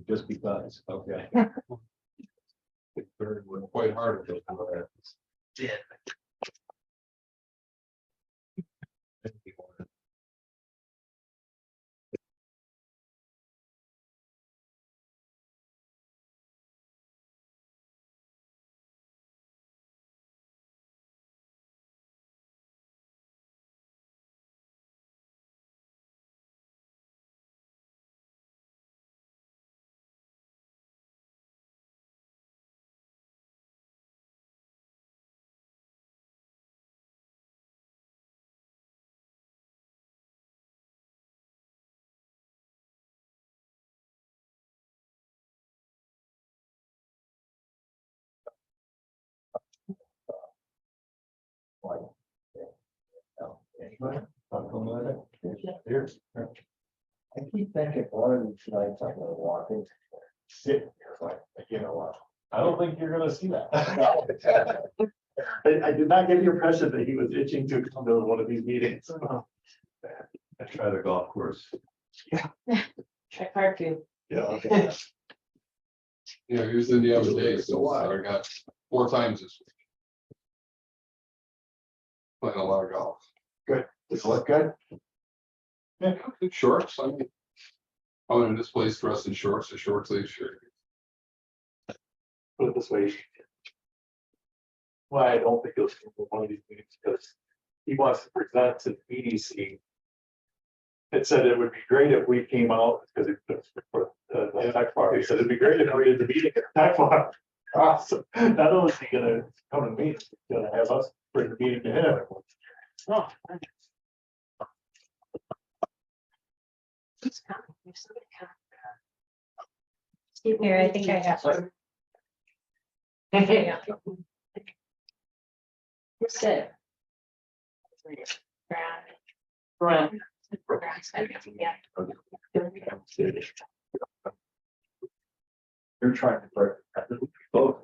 Just because, okay. It went quite hard. With those. Did. Here. I keep thinking one of these nights I'm gonna walk in, sit here, like, you know what? I don't think you're gonna see that. I did not get the impression that he was itching to come to one of these meetings. I tried a golf course. Try hard to. Yeah, okay. Yeah, he was in the other day, so I got 4 times this week. Playing a lot of golf. Does it look good? Yeah, in shorts, I mean. Oh, and this place dressed in shorts, a short sleeve shirt. Put it this way. Why I don't think he'll come to one of these meetings, because he wants to present to the EDC. It said it would be great if we came out, because it's for the tech bar, he said it'd be great if we did the meeting at the tech bar. Awesome. Not only is he gonna come to me, he's gonna have us bring the meeting to him. Oh. Who's coming? There's somebody coming. Here, I think I have one. Yeah. Who's it? Brown. Brown. Yeah. You're trying to break both.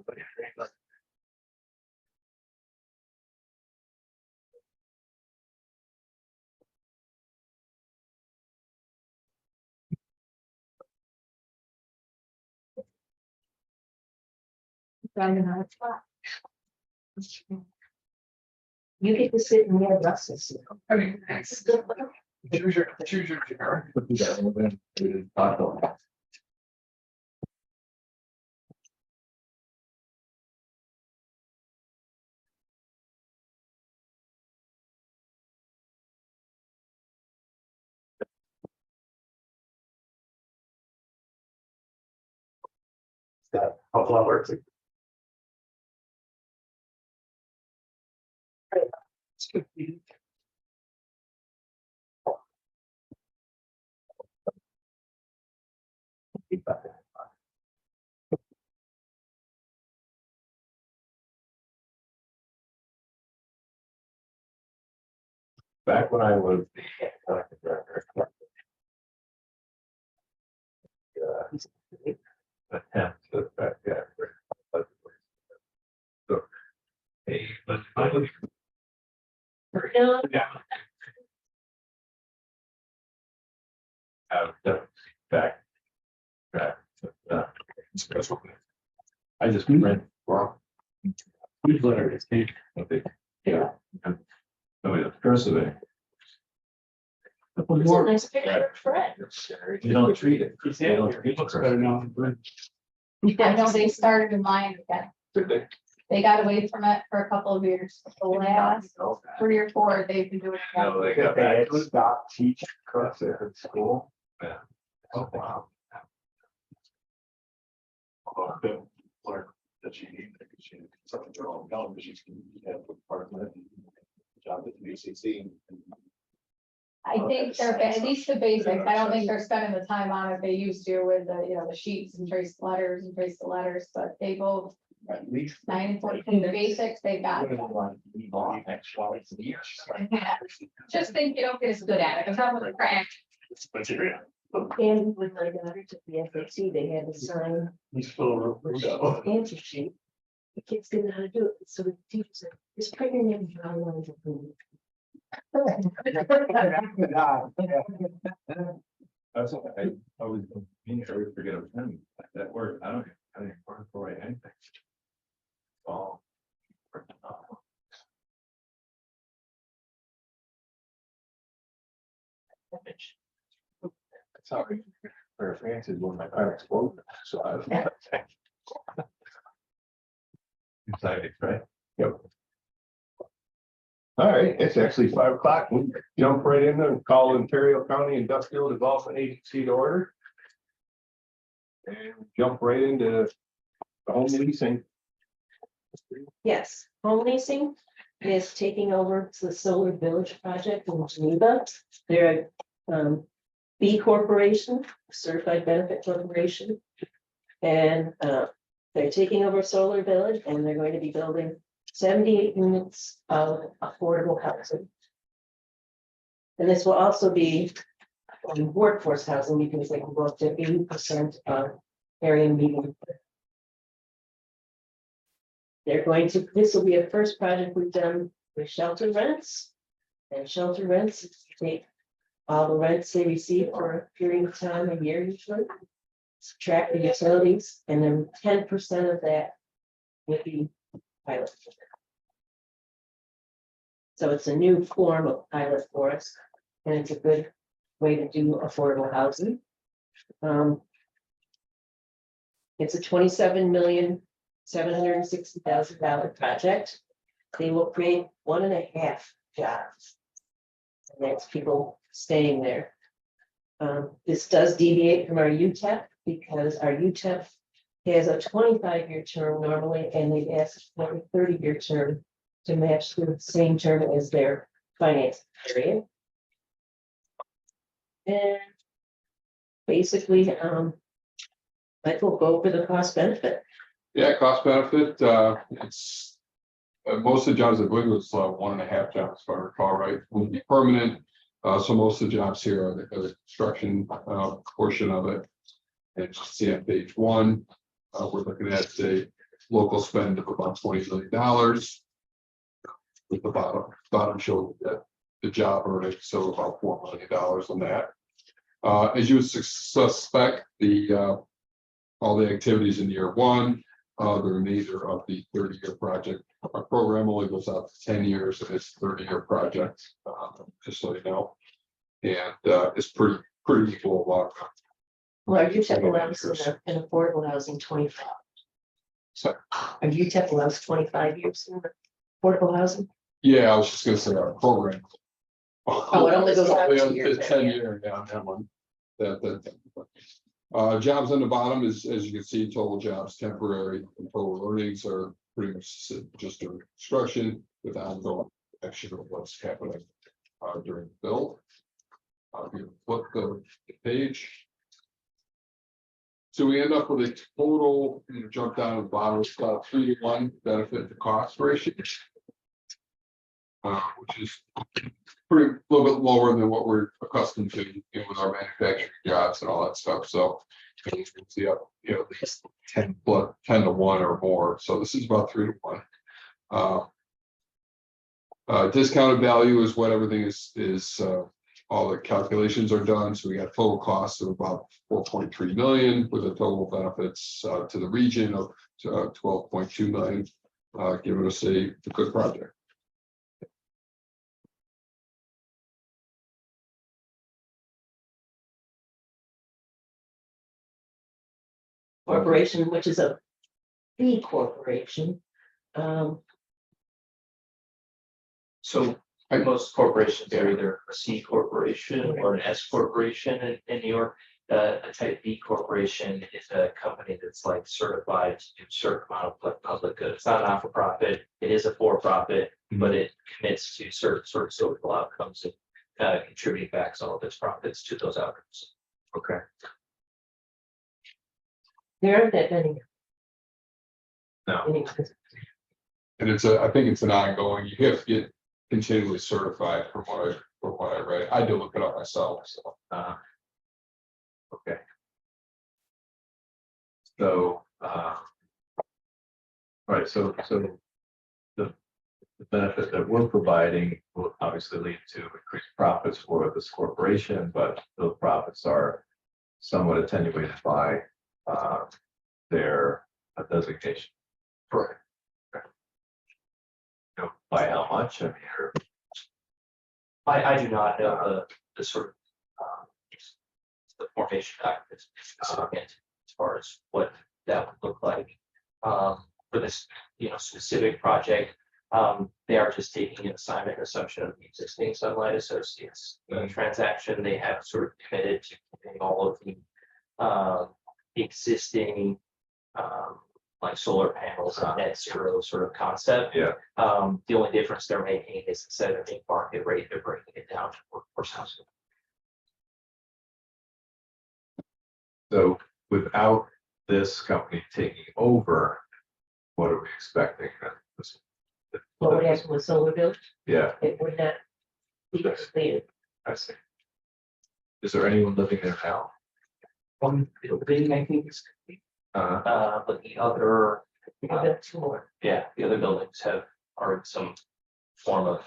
Found another spot. You get to sit in the Russ's. I mean, choose your chair. How far works it? Back when I was. Attempt to, yeah. So, hey, let's finally. Yeah. Back. I just read. Wow. Whose letter is Kate? Yeah. Oh, yeah, cursive. It's a nice picture of Fred. You don't treat it. It looks better now. I know they started in mine again. They got away from it for a couple of years. The last 3 or 4, they've been doing it. No, they got back. Stop teaching cursive in school. Yeah. Oh, wow. Although I've been learned that she needed, because she had something wrong, because she's part of the job at the BCC. I think they're, at least the basics, I don't think they're spending the time on it they used to with the, the sheets and trace letters and trace the letters, but they both, At least. 9 and 14, the basics, they've got. Just think you don't get as good at it, because I'm with a crack. Material. And when my daughter took the FAC, they had to sign He's still. answer sheet. The kids didn't know how to do it, so the teacher said, just print your name and draw lines. That's what I always, I always forget a pen, that word, I don't write anything. Oh. Sorry. For Francis, when my car exploded, so I. Exciting, right? Yep. All right, it's actually 5 o'clock. We jump right in there and call Ontario County Industrial Development Agency to order. And jump right into the home leasing. Yes, home leasing is taking over the Solar Village project in Geneva. They're B Corporation, Certified Benefit Corporation. And they're taking over Solar Village and they're going to be building 78 units of affordable housing. And this will also be workforce housing because they can go up to 80% of area median. They're going to, this will be a first project we've done with shelter rents. And shelter rents take all the rents they receive for a period of time, a year usually. Subtract the utilities, and then 10% of that would be pilot. So it's a new form of pilot for us, and it's a good way to do affordable housing. It's a $27,760,000 project. They will create 1.5 jobs. And that's people staying there. This does deviate from our UTEP because our UTEP has a 25-year term normally, and they've asked for a 30-year term to match the same term as their finance period. And basically, Michael, go over the cost benefit. Yeah, cost benefit, it's. Most of the jobs, I believe it was 1.5 jobs, if I recall right, will be permanent. So most of the jobs here are the construction portion of it. And just see on page 1, we're looking at a local spend of about $20 million. With the bottom showing that the job earnings, so about $4 million on that. As you would suspect, all the activities in year 1, the remainder of the 30-year project. Our program only goes out to 10 years, and it's a 30-year project, just so you know. And it's pretty equal. Well, our UTEP allows in affordable housing 25. So, Our UTEP allows 25 years in affordable housing. yeah, I was just gonna say our program. Oh, it only goes out to years, It's 10 year, yeah, that one. Jobs on the bottom is, as you can see, total jobs temporary, and total earnings are pretty much just during construction with ongoing action of what's happening during the build. You flip the page. So we end up with a total, jump down to the bottom, it's about 3-to-1 benefit to cost ratio. Which is pretty, a little bit lower than what we're accustomed to with our manufacturing jobs and all that stuff. So you can see up, at least 10 to 1 or more. So this is about 3-to-1. Discounted value is what everything is. All the calculations are done. So we got total costs of about 4.3 million with a total benefits to the region of 12.2 million, giving us a good project. Corporation, which is a B corporation. So most corporations are either a C corporation or an S corporation in New York. A type B corporation is a company that's like certified to do certain amount of public good. It's not not for profit. It is a for profit, but it commits to certain sort of social outcomes and contributing back some of its profits to those outcomes. Okay. There aren't that many. No. And I think it's an ongoing, you have to get continually certified from what I read. I do look it up myself, so. Okay. So, Right, so the benefit that we're providing will obviously lead to increased profits for this corporation, but those profits are somewhat attenuated by, their designation. Correct. You know, by how much, I mean, or, I do not know the sort of, the formation documents significant as far as what that would look like. For this, specific project, they are just taking an assignment assumption of the existing Sunlight Associates transaction. They have sort of committed to keeping all of the existing like solar panels and net zero sort of concept. yeah, The only difference they're making is instead of being market rate, they're bringing it down to workforce housing. so without this company taking over, what are we expecting? What would happen with Solar Village? Yeah, It would not be completed. I see. Is there anyone living there now? One building, I think, is complete. But the other, We have 2 more. yeah, the other buildings are in some form of,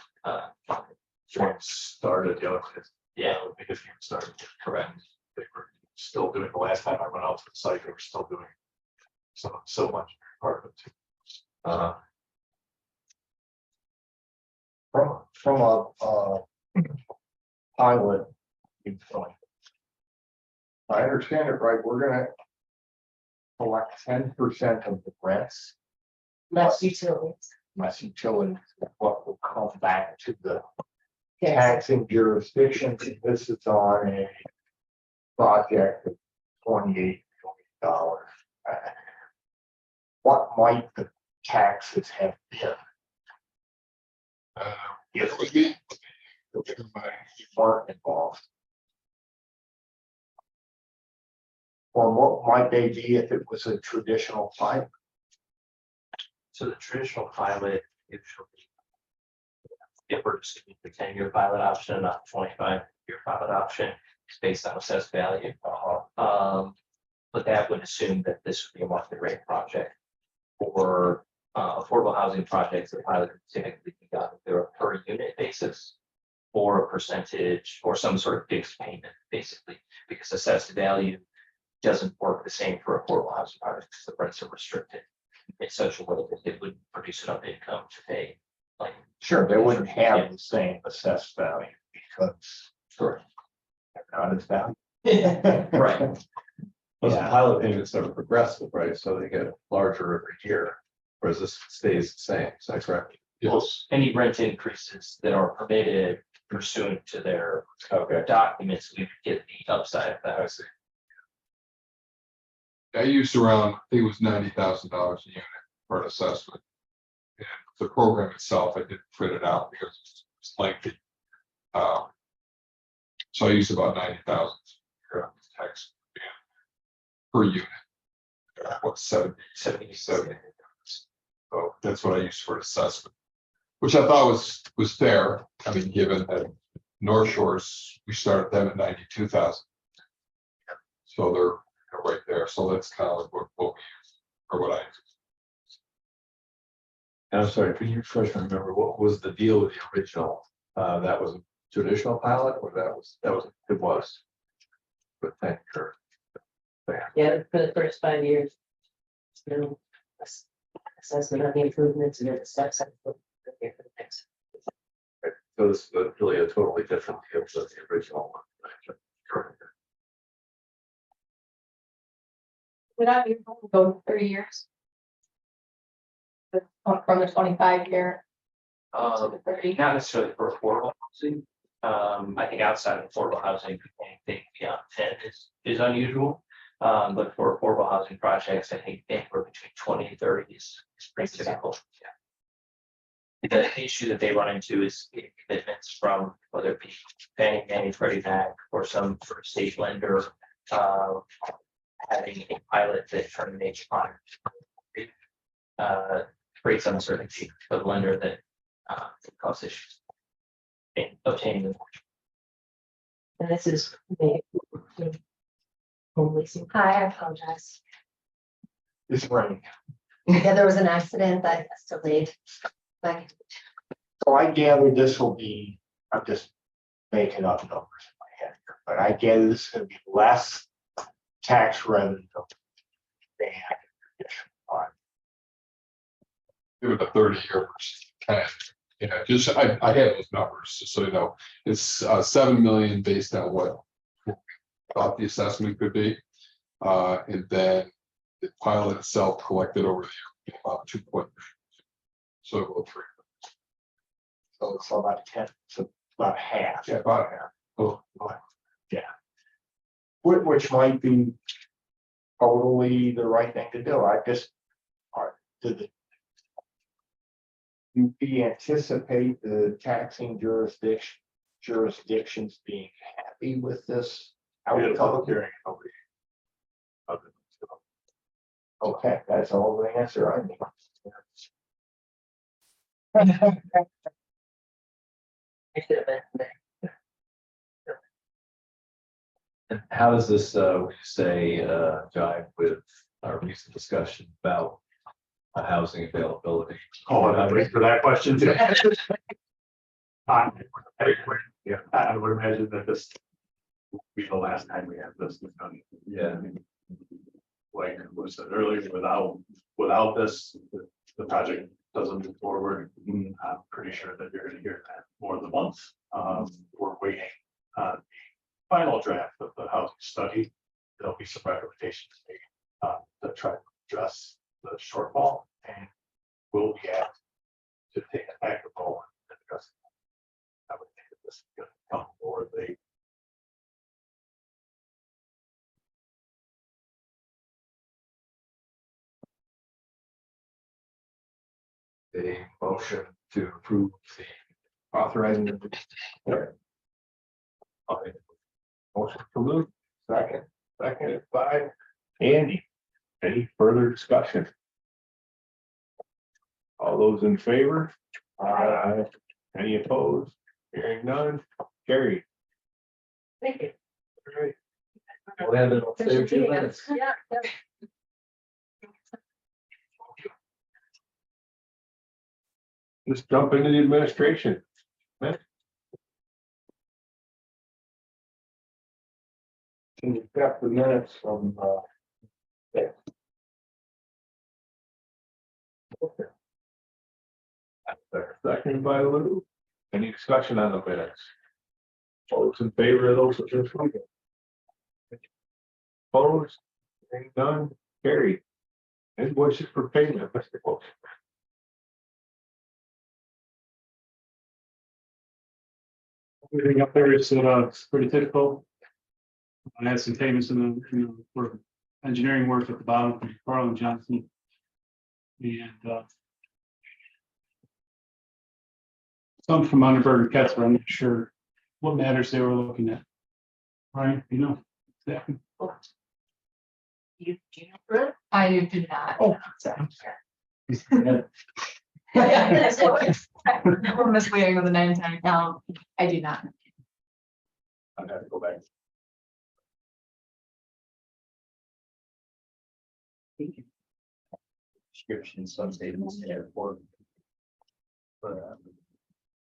Started, the other one, yeah, because you started, correct. they were still doing, the last time I went out to the site, they were still doing so much part of it too. From a pilot viewpoint. If I understand it right, we're gonna collect 10% of the rents, Less utilities. less utilities, what will come back to the Yes. taxing jurisdiction. This is on a project of $28 million. What might the taxes have been It would be. Okay, my- if you weren't involved? Or what might they be if it was a traditional pipe? So the traditional pilot usually, if we're just using the 10-year pilot option, not 25-year pilot option, is based on assessed value. But that would assume that this would be a market rate project. For affordable housing projects, the pilot would typically be done either a per unit basis or a percentage or some sort of fixed payment, basically, because assessed value doesn't work the same for affordable housing projects because the rents are restricted in such a way that it would produce enough income to pay, like. Sure, they wouldn't have the same assessed value because Sure. they're not as valuable. Right. Plus the Yeah. pilot payments are progressive, right? So they get larger every year, whereas this stays the same, is that correct? Yes, Any rent increases that are permitted pursuant to their Okay. documents, we would get the upside of that. I see. I used around, I think it was $90,000 a unit for an assessment. And the program itself, I didn't print it out because it's lengthy. So I used about 90,000 tax per unit. What, 77? So that's what I used for assessment, which I thought was fair. I mean, given that North Shores, we started them at 92,000. So they're right there. So that's kind of like what we use or what I use. And I'm sorry, can you refresh my remember, what was the deal with the original? That was a traditional pilot or it was. But thank you. Yeah, for the first 5 years. Assessment on the improvements and then the steps. For the next. So this is really a totally different deal than the original one. Correct. Without you go 30 years. From the 25-year to the 30. Not necessarily for affordable housing. I think outside of affordable housing, anything beyond 10 is unusual. But for affordable housing projects, I think anywhere between 20 and 30 is pretty typical. Yeah. The issue that they run into is commitments from whether it be Fannie Mae, Freddie Mac, or some sort of state lender, having a pilot that terminates upon creates uncertainty for the lender that can cause issues in obtaining the And this is the home leasing. Hi, I apologize. It's running. Yeah, there was an accident that delayed. Like, So I gather this will be, I'm just making up numbers in my head here, but I gather this is gonna be less tax revenue. ban. Give it a 30-year versus 10. Yeah, just, I have those numbers, just so you know, it's 7 million based on what we thought the assessment could be. And then the pilot itself collected over the year about 2.3. So about 3. So it's about 10, so about half. Yeah, about half. Oh, Which might be totally the right thing to do. I just, did the you anticipate the taxing jurisdictions being happy with this We had a public outcome? hearing. Nobody- Okay, that's all the answer I need. And how does this, would you say, jive with our recent discussion about housing availability? Oh, and I'm waiting for that question too. Yeah, I would imagine that this will be the last time we have this done. Yeah. Like was said earlier, without this, the project doesn't move forward. I'm pretty sure that you're gonna hear that more than once. We're waiting on the final draft of the housing study. There'll be some recommendations made to try to address the shortfall, and we'll be asked to take an active role in addressing that. I would think that this is gonna come forward. A motion to approve the Authorizing. Motion to move, seconded by Andy. Any further discussion? All those in favor? Aye. Any opposed? Hearing none, carried. Thank you. We'll have it on Thanks for 32 being minutes. us. Yeah. Let's jump into the administration. And you've got the minutes from, Seconded by Lou. Any discussion on the minutes? All those in favor of those? Opposed? Hearing none, carried. Invoices for payment, Mr. Wolf. Everything up there is pretty typical. I had some payments in the for engineering work at the bottom from Carl and Johnson. And some from Underberg and Ketzler. I'm not sure what matters they were looking at. Right, you know, exactly. You do you know? I do not. Oh, sorry. We're misleading with the name tag. No, I do not. I'd have to go back. Description, some statements there for.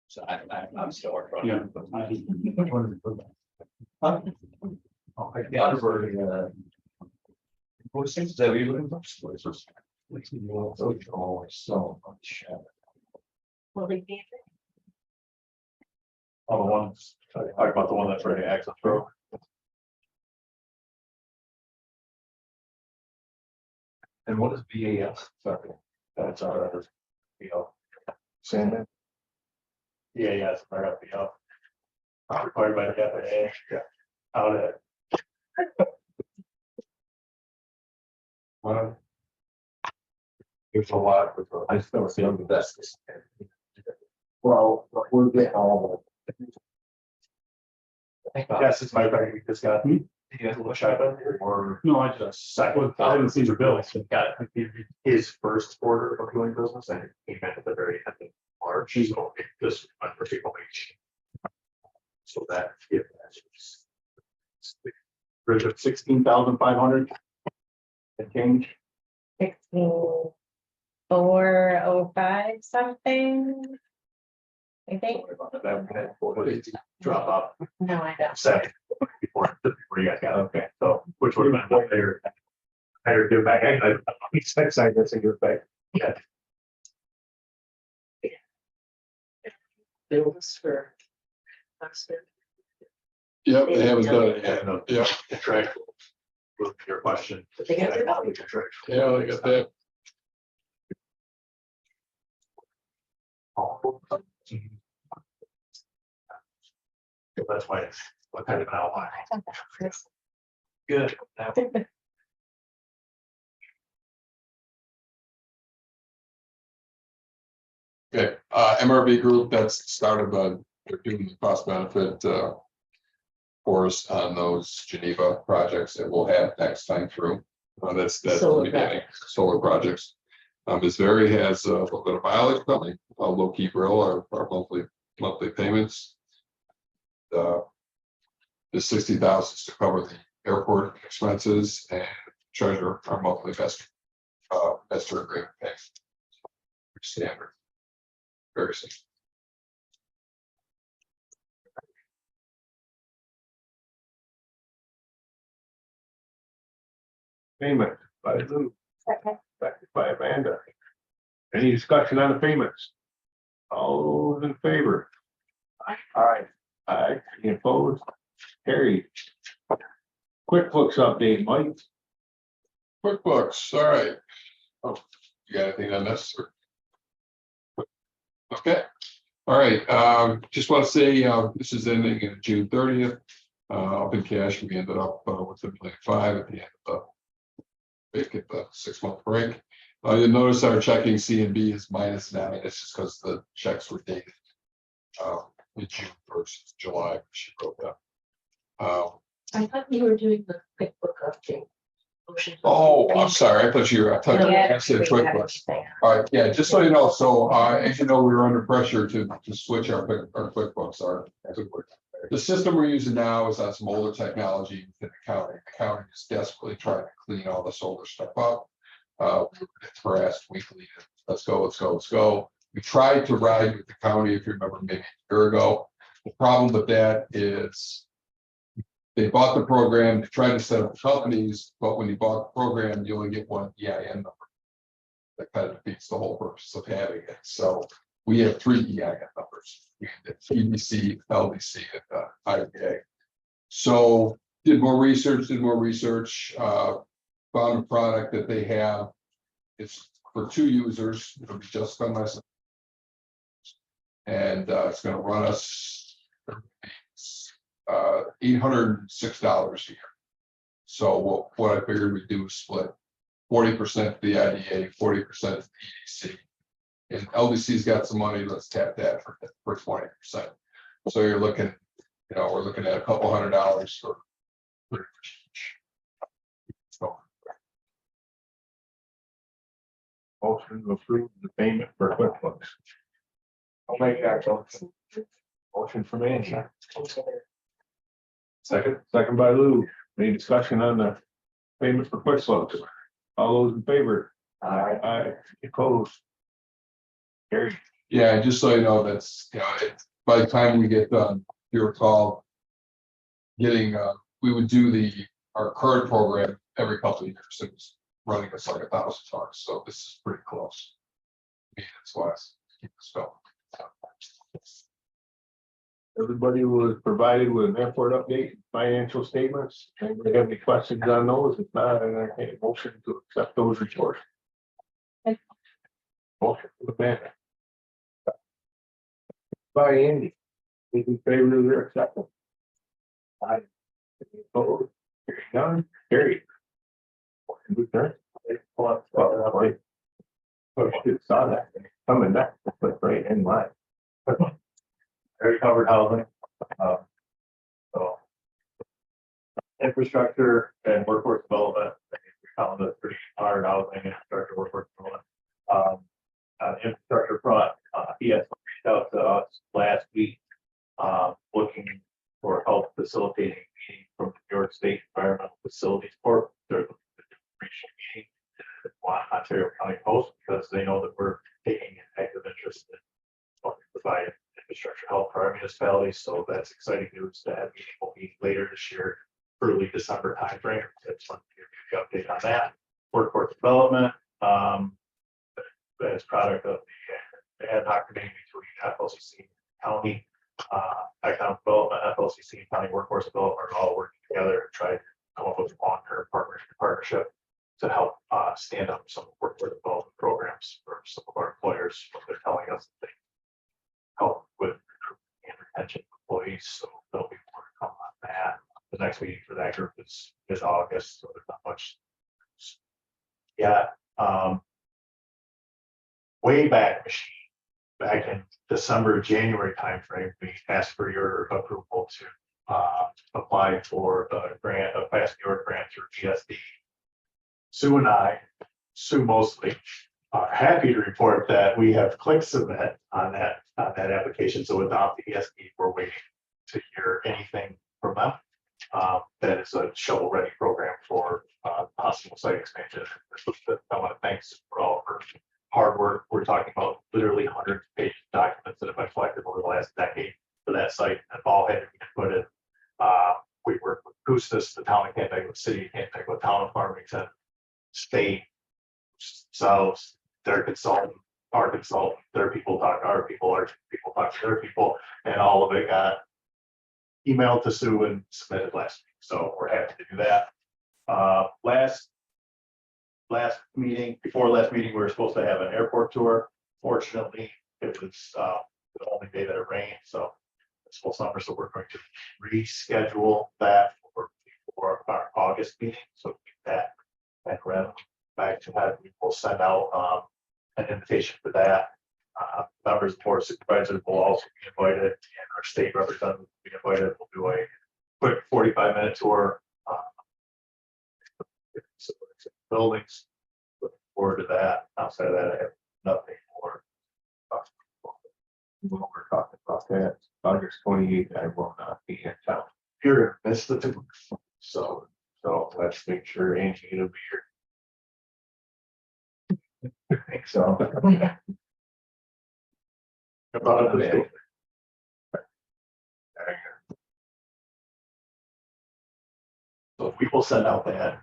So I'm still working on it. Yeah. Yeah, for, What seems that we looking for? so much. Well, they gave it. Oh, the ones, talk about the one that's ready access road. And what is BAS? Sorry, that's our, Sandman. Yeah, yes, our FPL. Required by the FAA, yeah. Out at. There's a lot. I just don't see the best. well, we're getting all Yes, it's my bag, we just got. Yeah, what should I do? Or No, I just, I didn't see your bill. So Got his first order of doing business and he meant at the very end of March, so this went for people. So that, yeah. Bridge of 16,500. And change. 16,405 something. I think. That would drop off No, I don't. Second, before you guys got, okay, so which would have been what they're. Better do back, I expect side this and give it back. Yeah. Bills for. Oxford. Yep, they haven't done it yet. And Yeah, contractual. With your question. But they got their dollar. yeah, they got that. That's why it's what kind of an outline. I thought that was- Good. Okay, MRV Group, that's the start of they're doing the cost benefit, for us on those Geneva projects that we'll have next time through. That's the Solar beginning, solar projects. Ms. Very has a little bit of mileage coming, low key grill, our monthly payments. The 60,000 is to cover the airport expenses and treasure our monthly vestor agreement pay. Standard. Very simple. payment by Lou, Second. second by Amanda. Any discussion on the payments? All those in favor? Aye. Aye, any opposed? Carried. QuickBooks update, Mike. QuickBooks, all right. Oh, you got anything on this? Okay, all right, just want to say, this is ending in June 30th. Up in cash, we ended up with $1.5 million at the end of the 6-month break. You'll notice our checking C&B is -9. It's just because the checks were dated in June versus July. She wrote that. I thought you were doing the QuickBook update. Motion. Oh, I'm sorry. I thought you were Yeah, said we have QuickBooks. everything. All right, yeah, just so you know, so as you know, we were under pressure to switch our QuickBooks. The system we're using now is on some older technology within accounting. Accounting is desperately trying to clean all this older stuff up. We were harassed weekly. Let's go. We tried to ride with the county, if you remember, maybe a year ago. The problem with that is they bought the program, they tried to set up companies, but when you bought the program, you only get one EIN number. That kind of defeats the whole purpose of having it. So we have 3 EIN numbers. We have EDC, LDC, and IPA. So did more research, found a product that they have. It's for 2 users. It'll be just by myself. And it's going to run us $806 a year. So what I figured we'd do is split 40% to the IDA, 40% to the EDC. And LDC's got some money, let's tap that for 20%. So you're looking, we're looking at a couple $100 for each. So, Motion to approve the payment for QuickBooks. I'll make that motion. Motion from Andy. Second by Lou. Any discussion on the payment for QuickBooks? All those in favor? Aye. Opposed? Carried. yeah, just so you know, that's, by the time we get done, if you recall, we would do our current program every couple of years. It was running us like 1,000 tons, so this is pretty close. It's less, keep this going. Everybody was provided with an airport update, financial statements. Anybody have any questions on those? If not, I entertain a motion to accept those reports. Motion for the banner. By Andy. Those in favor of their acceptance? Aye. Any opposed? Hearing none, carried. Motion to adjourn. Oh, shit, saw that coming back, but right in line. Very covered housing. So. Infrastructure and workforce development, we found that pretty hard housing, infrastructure, workforce development. Infrastructure front, ES reached out to us last week, looking for help facilitating a meeting from the New York State Environmental Facilities Corp. They're looking to do a regional meeting to Ontario County Post because they know that we're taking an active interest in what we provide infrastructure help for our municipalities, so that's exciting news to have meeting will be later this year, early December timeframe. That's one to give you the update on that. Workforce development, as product of the ad hoc committee between FLCC, county, economic development, FLCC, and county workforce development are all working together to try to come up with a long-term partnership to help stand up some workforce development programs for some of our employers. What they're telling us that they help with recruitment and retention of employees, so there'll be more to come on that. The next meeting for that group is August, so there's not much. Yeah, way back in December, January timeframe, we asked for your approval to apply for a grant, a Fast New York grant through GSD. Sue mostly, are happy to report that we have clicked submit on that application. So without the ESD, we're waiting to hear anything from them. That is a shovel-ready program for possible site expansion. I want to thank Sue for all of her hard work. We're talking about literally hundreds of pages of documents that have been collected over the last decade for that site, and all had to be put in. We work with Custis, the town of Canandaigua, city of Canandaigua, town of Farmington, state, themselves, their consultant, our consultant, their people talk to our people talk to their people, and all of it got emailed to Sue and submitted last week. So we're happy to do that. Last meeting, before last meeting, we were supposed to have an airport tour. Fortunately, it was the only day that it rained, so it's full summer. So we're going to reschedule that for our August meeting. So keep that and back to that. We will send out an invitation for that. Members of the board of supervisors will also be invited, and our state representative will be invited. We'll do a quick 45-minute tour. Buildings. Looking forward to that. Outside of that, I have nothing more. When we're talking about that, August 28th, I will not be in town. Here, missed the tour. So let's make sure Angie will be here. I think so. About it. So we will send out that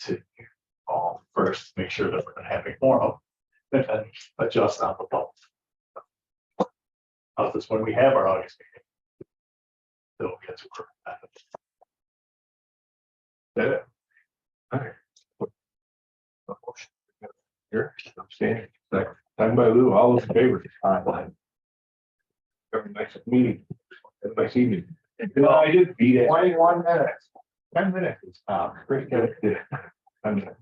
to you all first, make sure that we're going to have a forum, and then adjust on the vote. This when we have our August meeting, they'll get to work. That. All right. Here, I'm standing. Second by Lou, all those in favor? Aye. Have a nice meeting. Have a nice evening. No, I did beat it. 21 minutes. 10 minutes. Pretty good. 10 minutes.